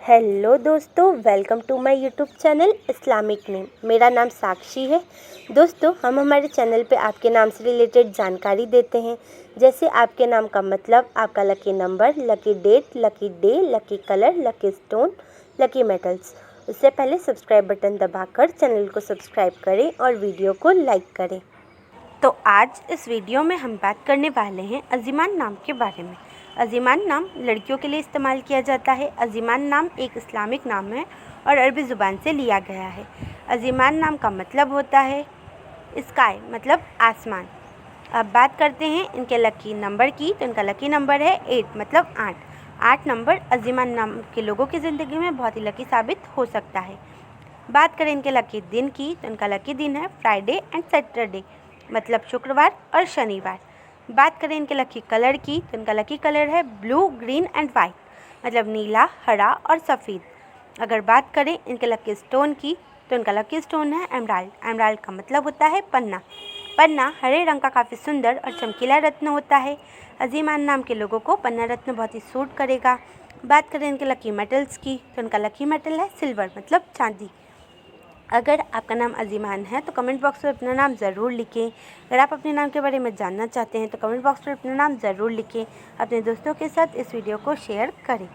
Hello दोस्तों, welcome to my YouTube channel Islamic name. मेरा नाम साक्षी है। दोस्तों, हम हमारे चैनल पे आपके नाम से रिलेटेड जानकारी देते हैं, जैसे आपके नाम का मतलब, आपका lucky number, lucky date, lucky day, lucky colour, lucky stone, lucky metals. उससे पहले सब्सक्राइब बटन दबाकर चैनल को सब्सक्राइब करें और वीडियो को लाइक करें। तो आज इस वीडियो में हम बात करने वाले हैं अज़ीमान नाम के बारे में। अज़ीमान नाम लड़कियों के लिए इस्तेमाल किया जाता है। अज़ीमान नाम एक इस्लामिक नाम है और अरबी ज़ुबान से लिया गया है। अज़ीमान नाम का मतलब होता है स्काई, मतलब आसमान। अब बात करते हैं इनके लकी नंबर की, तो इनका लकी नंबर है 8, मतलब 8 नंबर अज़ीमान नाम के लोगों की ज़िंदगी में बहुत ही लकी साबित हो सकता है। बात करें इनके लकी दिन की, तो इनका लकी दिन है फ्राइडे एंड सैटरडे, मतलब शुक्रवार और शनिवार। बात करें इनके लकी कलर की, तो इनका लकी कलर है ब्लू, ग्रीन एंड वाइट, मतलब नीला, हरा और सफ़ेद। अगर बात करें इनके लकी स्टोन की, तो इनका लकी स्टोन है एमराल्ड। एमराल्ड का मतलब होता है पन्ना। पन्ना हरे रंग का काफ़ी सुंदर और चमकीला रत्न होता है। अज़ीमान नाम के लोगों को पन्ना रत्न बहुत ही सूट करेगा। बात करें इनके लकी मेटल्स की, तो इनका लकी मेटल है सिल्वर, मतलब चांदी। अगर आपका नाम अज़ीमान है तो कमेंट बॉक्स में अपना नाम ज़रूर लिखें। अगर आप अपने नाम के बारे में जानना चाहते हैं तो कमेंट बॉक्स में अपना नाम ज़रूर लिखें। अपने दोस्तों के साथ इस वीडियो को शेयर करें।